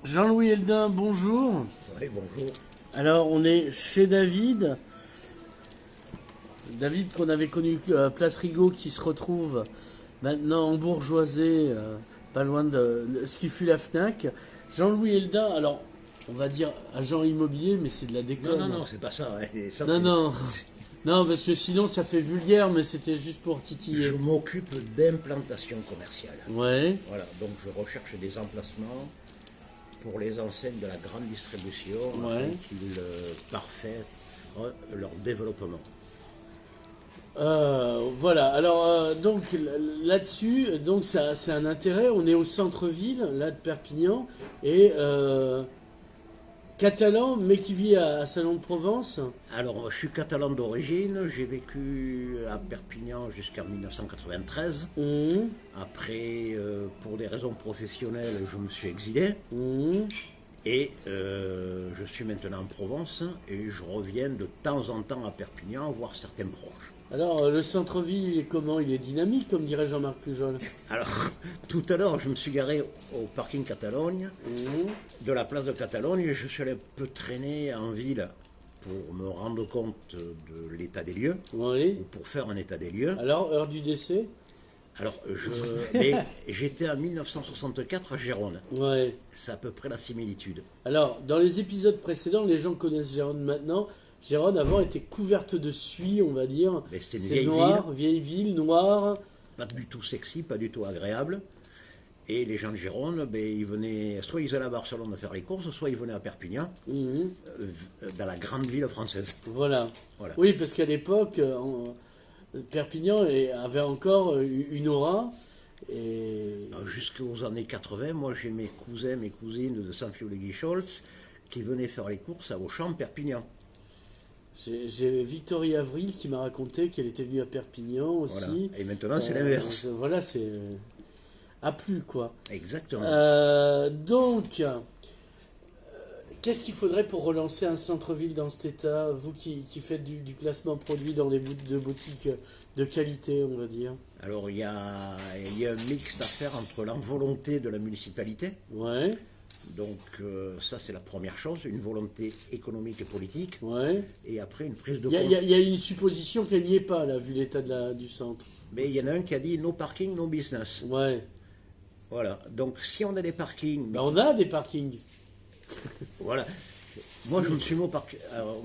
Jean-Louis Eldin, bonjour. Oui, bonjour. Alors, on est chez David. David qu'on avait connu à Place Rigaud, qui se retrouve maintenant en bourgeoisie, pas loin de ce qui fut la FNAC. Jean-Louis Eldin, alors, on va dire agent immobilier, mais c'est de la déconne. Non, c'est pas ça. Ça, Non. Non, parce que sinon ça fait vulgaire, mais c'était juste pour titiller. Je m'occupe d'implantation commerciale. Ouais. Voilà, donc je recherche des emplacements pour les enseignes de la grande distribution Ouais. afin qu'ils parfaient leur développement. Voilà, alors donc là-dessus, donc ça c'est un intérêt, on est au centre-ville, là de Perpignan, et catalan, mais qui vit à Salon de Provence. Alors, je suis catalan d'origine, j'ai vécu à Perpignan jusqu'en 1993. Mmh, Après, pour des raisons professionnelles, je me suis exilé. mmh. Et je suis maintenant en Provence et je reviens de temps en temps à Perpignan voir certains proches. Alors le centre-ville, il est comment? Il est dynamique, comme dirait Jean-Marc Pujol. Alors, tout à l'heure, je me suis garé au parking Catalogne, Mmh, de la place de Catalogne, et je suis allé un peu traîner en ville pour me rendre compte de l'état des lieux, oui. ou pour faire un état des lieux. Alors, heure du décès? Alors, mais j'étais en 1964 à Gérone. Ouais. C'est à peu près la similitude. Alors, dans les épisodes précédents, les gens connaissent Gérone maintenant. Gérone avant était couverte de suie, on va dire. Mais c'était une C'était vieille noir, vieille ville, noire. Pas du tout sexy, pas du tout agréable. Et les gens de Gérone, ben, ils venaient, soit ils allaient à Barcelone faire les courses, soit ils venaient à Perpignan, Mhm. dans la grande ville française. Voilà. Voilà. Oui, parce qu'à l'époque, Perpignan avait encore une aura. Et Alors, jusqu'aux années 80, moi j'ai mes cousins, mes cousines de Saint-Fiou-les-Guichols qui venaient faire les courses à Auchan, Perpignan. j'ai Victoria Avril qui m'a raconté qu'elle était venue à Perpignan aussi. Voilà. Et maintenant c'est l'inverse. Voilà, c'est à plus quoi. Exactement. Donc, qu'est-ce qu'il faudrait pour relancer un centre-ville dans cet état? Vous qui faites du placement produit dans des de boutiques de qualité, on va dire. Alors il y a un mix à faire entre la volonté de la municipalité. Ouais, Donc ça c'est la première chose, une volonté économique et politique. ouais. Et après une prise de Il y a, compte. il y a une supposition qu'elle n'y est pas, là, vu l'état du centre. Mais il y en a un qui a dit no parking, no business. Ouais. Voilà. Donc si on a des parkings, Ben, on a des parkings. voilà. Moi je me suis mis au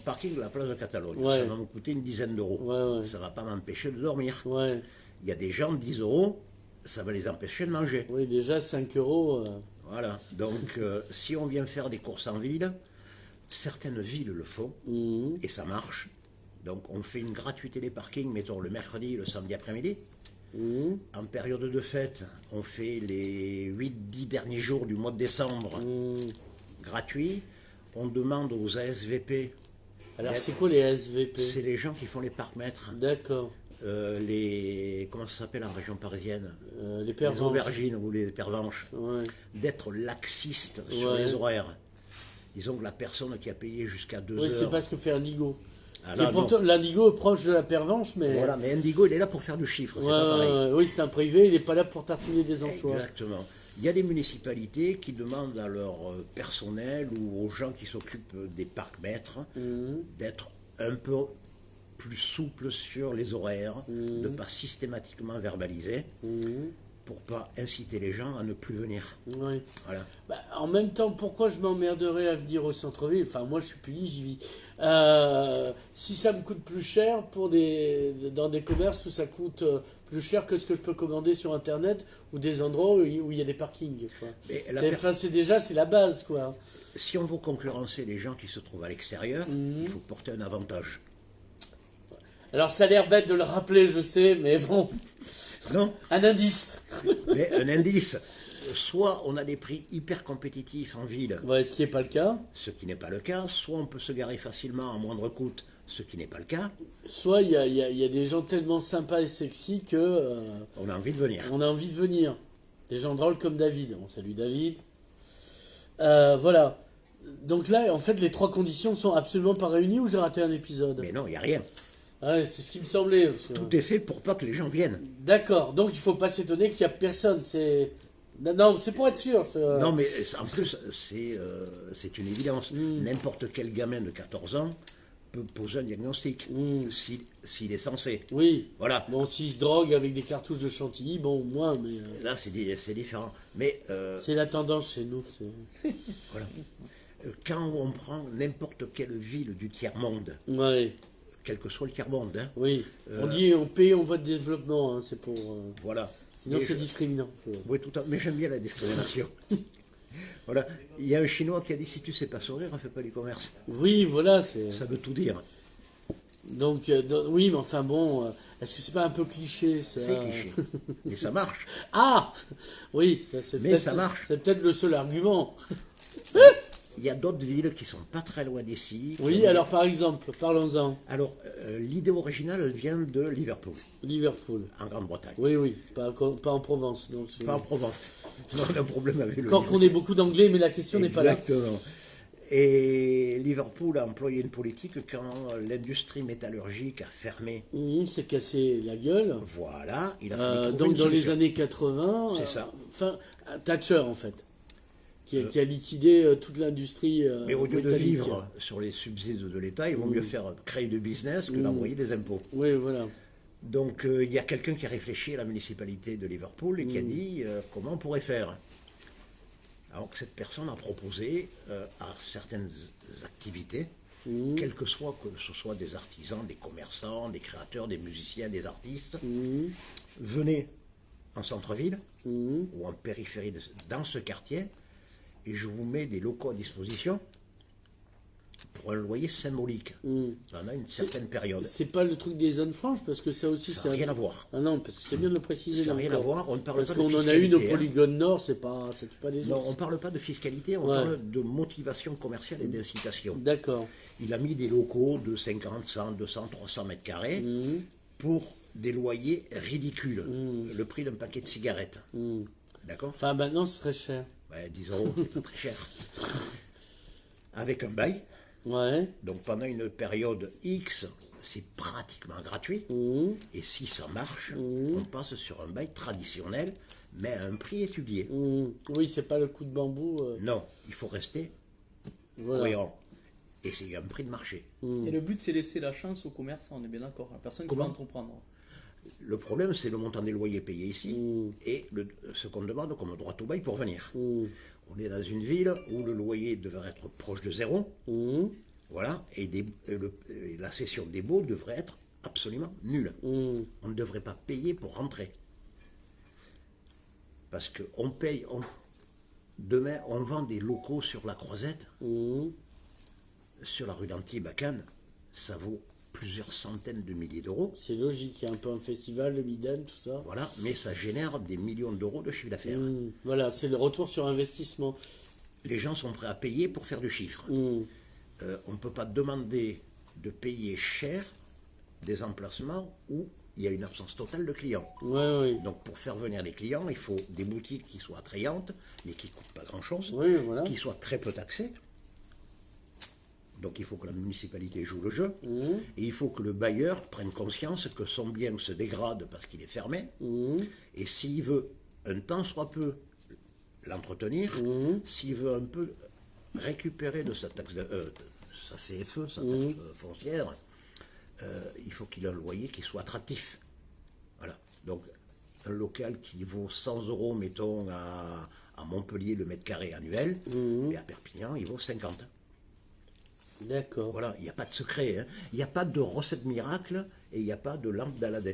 parking de la place de Catalogne. Ouais. Ça va me coûter une dizaine d'euros. Ouais. Ça ne va pas m'empêcher de dormir. Ouais. Il y a des gens, 10 euros, ça va les empêcher de manger. Oui, déjà 5 euros. Voilà. Donc si on vient faire des courses en ville, certaines villes le font Mhm. et ça marche. Donc on fait une gratuité des parkings, mettons le mercredi, le samedi après-midi. Mhm. En période de fête, on fait les 8-10 derniers jours du mois de décembre Mhm. gratuits. On demande aux ASVP, Alors, c'est quoi les SVP? c'est les gens qui font les parcs-mètres, D'accord. comment ça s'appelle en région parisienne, Les les pervenches. aubergines ou les pervenches, Ouais. d'être laxistes sur Ouais. les horaires. Disons que la personne qui a payé jusqu'à 2 Oui, c'est heures. pas ce que fait Indigo. Ah, Qui est là, pourtant, l'Indigo est proche de la pervenche, mais. voilà, mais Indigo, il est là pour faire du chiffre, c'est Ouais, pas pareil. oui, c'est un privé, il n'est pas là pour tartiner des anchois. Exactement. Il y a des municipalités qui demandent à leur personnel ou aux gens qui s'occupent des parcs-mètres Mhm. d'être un peu plus souples sur les horaires, de ne pas systématiquement verbaliser, Mhm. pour pas inciter les gens à ne plus venir. Oui. Voilà. Bah, en même temps, pourquoi je m'emmerderais à venir au centre-ville? Enfin, moi, je suis puni, j'y vis. Si ça me coûte plus cher dans des commerces où ça coûte plus cher que ce que je peux commander sur Internet ou des endroits où il y a des parkings, quoi. Mais C'est la base, quoi. si on veut concurrencer les gens qui se trouvent à l'extérieur, il faut porter un avantage. Alors, ça a l'air bête de le rappeler, je sais, mais bon, Non, un indice. mais un indice. Soit on a des prix hyper compétitifs en ville, Ouais, ce qui n'est pas le cas. ce qui n'est pas le cas, soit on peut se garer facilement à moindre coût, ce qui n'est pas le cas. Soit il y a des gens tellement sympas et sexy que On a envie de venir. on a envie de venir. Des gens drôles comme David. On salue David. Voilà. Donc là, en fait, les trois conditions sont absolument pas réunies ou j'ai raté un épisode? Mais non, il n'y a rien. Ouais, c'est ce qui me semblait. Tout est fait pour pas que les gens viennent. D'accord. Donc il faut pas s'étonner qu'il y a personne. C'est Non, c'est pour être sûr. Non, mais en plus, c'est une évidence. N'importe quel gamin de 14 ans peut poser un diagnostic, s'il est censé. Oui. Voilà. Bon, s'il se drogue avec des cartouches de chantilly, bon, moins, mais... Là, c'est différent. Mais c'est la tendance chez nous. voilà. Quand on prend n'importe quelle ville du tiers-monde, Ouais. quel que soit le tiers-monde, hein, Oui. On dit on paye, on vote développement, hein, c'est pour... voilà. Sinon, Et c'est discriminant. Oui, tout à fait. Mais j'aime bien la discrimination. Voilà. Il y a un Chinois qui a dit si tu sais pas sourire, ne fais pas du commerce. Oui, voilà, c'est... Ça veut tout dire. Donc, oui, mais enfin bon, est-ce que c'est pas un peu cliché, ça? C'est cliché. Et ça marche. Ah! Oui, ça ça marche. C'est peut-être le seul argument. Il y a d'autres villes qui sont pas très loin d'ici. Oui, alors par exemple, parlons-en. Alors, l'idée originale, elle vient de Liverpool, Liverpool. en Grande-Bretagne. Oui, pas en Provence. Donc Pas en Provence. On a un problème avec le encore qu'on ait beaucoup d'anglais, mais la question n'est pas là. Exactement. Et Liverpool a employé une politique quand l'industrie métallurgique a fermé. S'est cassé la gueule. Voilà, il a fallu trouver Donc une dans les solution. années 80, C'est ça. Enfin, Thatcher en fait, qui a liquidé toute l'industrie Mais au lieu de britannique. vivre sur les subsides de l'État, il vaut mieux faire créer du business que d'envoyer des impôts. Oui, voilà. Donc il y a quelqu'un qui a réfléchi à la municipalité de Liverpool et qui a dit comment on pourrait faire. Alors que cette personne a proposé à certaines activités, quels que ce soit des artisans, des commerçants, des créateurs, des musiciens, des artistes, venez en centre-ville ou en périphérie dans ce quartier et je vous mets des locaux à disposition pour un loyer symbolique. Pendant une certaine période. C'est pas le truc des zones franches, parce que ça aussi... Ça n'a rien à voir. Ah non, parce que c'est bien de le préciser. Ça n'a rien à voir, on ne parle parce pas de qu'on en a fiscalité. une au polygone nord, c'est pas des Non, autres. on ne parle pas de fiscalité, on parle de motivation commerciale et d'incitation. D'accord. Il a mis des locaux de 50, 100, 200, 300 mètres carrés pour des loyers ridicules. Le prix d'un paquet de cigarettes. D'accord. Enfin, maintenant, ce serait cher. Ouais, 10 euros, c'est pas très cher. Avec un bail. Ouais. Donc pendant une période X, c'est pratiquement gratuit. Et si ça marche, on passe sur un bail traditionnel, mais à un prix étudié. Oui, c'est pas le coup de bambou. Non, il faut rester Voilà. cohérent. Et c'est un prix de marché. Et le but, c'est laisser la chance aux commerçants, on est bien d'accord. La personne qui va Comment entreprendre. Le problème, c'est le montant des loyers payés ici et ce qu'on demande comme droit au bail pour venir. On est dans une ville où le loyer devrait être proche de zéro. Voilà, et la cession des baux devrait être absolument nulle. On ne devrait pas payer pour rentrer. Parce qu'on paye, demain, on vend des locaux sur la Croisette, sur la rue d'Antibes à Cannes, ça vaut plusieurs centaines de milliers d'euros. C'est logique, il y a un peu un festival, le Biden, tout ça. Voilà, mais ça génère des millions d'euros de chiffre d'affaires. Voilà, c'est le retour sur investissement. Les gens sont prêts à payer pour faire du chiffre. On ne peut pas demander de payer cher des emplacements où il y a une absence totale de clients. Oui. Donc pour faire venir les clients, il faut des boutiques qui soient attrayantes, mais qui ne coûtent pas grand-chose, Oui, voilà. qui soient très peu taxées. Donc il faut que la municipalité joue le jeu, et il faut que le bailleur prenne conscience que son bien se dégrade parce qu'il est fermé, et s'il veut un tant soit peu l'entretenir, s'il veut un peu récupérer de sa taxe, sa CFE, sa taxe foncière, il faut qu'il ait un loyer qui soit attractif. Voilà. Donc un local qui vaut 100 euros, mettons, à Montpellier le mètre carré annuel, et à Perpignan, il vaut 50. D'accord. Voilà, il n'y a pas de secret, hein. Il n'y a pas de recette miracle et il n'y a pas de lampe d'Aladin.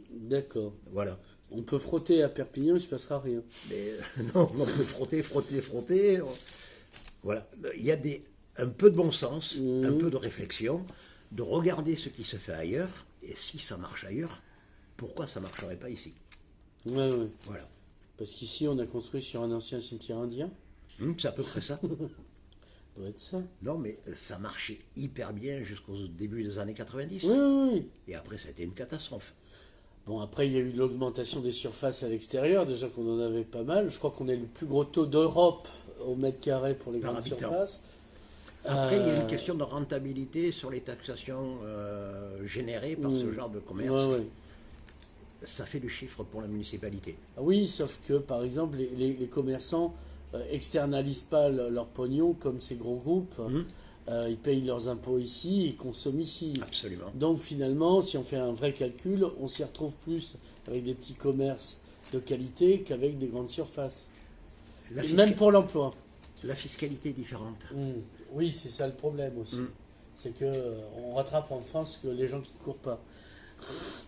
D'accord. Voilà. On peut frotter à Perpignan, il ne se passera rien. Mais non, on peut frotter. Voilà. Il y a un peu de bon sens, un peu de réflexion, de regarder ce qui se fait ailleurs, et si ça marche ailleurs, pourquoi ça ne marcherait pas ici? Ouais. Voilà. Parce qu'ici, on a construit sur un ancien cimetière indien. C'est à peu près ça. Ça doit être ça. Non, mais ça marchait hyper bien jusqu'au début des années 90. Oui. Et après, ça a été une catastrophe. Bon, après, il y a eu l'augmentation des surfaces à l'extérieur, déjà qu'on en avait pas mal. Je crois qu'on est le plus gros taux d'Europe au mètre carré pour les Par grandes habitant. surfaces. Après, il y a une question de rentabilité sur les taxations générées par ce genre de commerce. Ouais. ça fait du chiffre pour la municipalité. Ah oui, sauf que, par exemple, les commerçants externalisent pas leur pognon comme ces grands groupes. Ils payent leurs impôts ici et consomment ici. Absolument. Donc finalement, si on fait un vrai calcul, on s'y retrouve plus avec des petits commerces de qualité qu'avec des grandes surfaces. Et même pour l'emploi. La fiscalité est différente. Oui, c'est ça le problème aussi. C'est que on rattrape en France que les gens qui ne courent pas.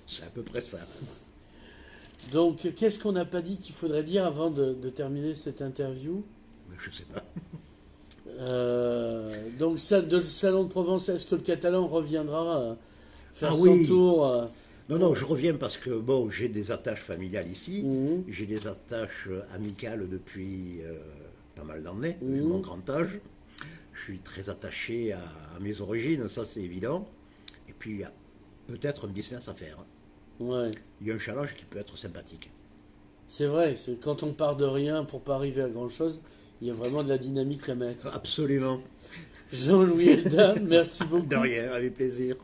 C'est à peu près ça. Donc, qu'est-ce qu'on n'a pas dit qu'il faudrait dire avant de terminer cette interview? Mais je ne sais pas. Donc, de le Salon de Provence, est-ce que le Catalan reviendra faire son oui. tour Non, je reviens parce que bon, j'ai des attaches familiales ici, j'ai des attaches amicales depuis pas mal d'années, vu mon grand âge. Je suis très attaché à mes origines, ça c'est évident. Et puis il y a peut-être un business à faire. Ouais. Il y a un challenge qui peut être sympathique. C'est vrai, quand on part de rien pour pas arriver à grand-chose, il y a vraiment de la dynamique à mettre. Absolument. Jean-Louis Elda, merci beaucoup. De rien, avec plaisir.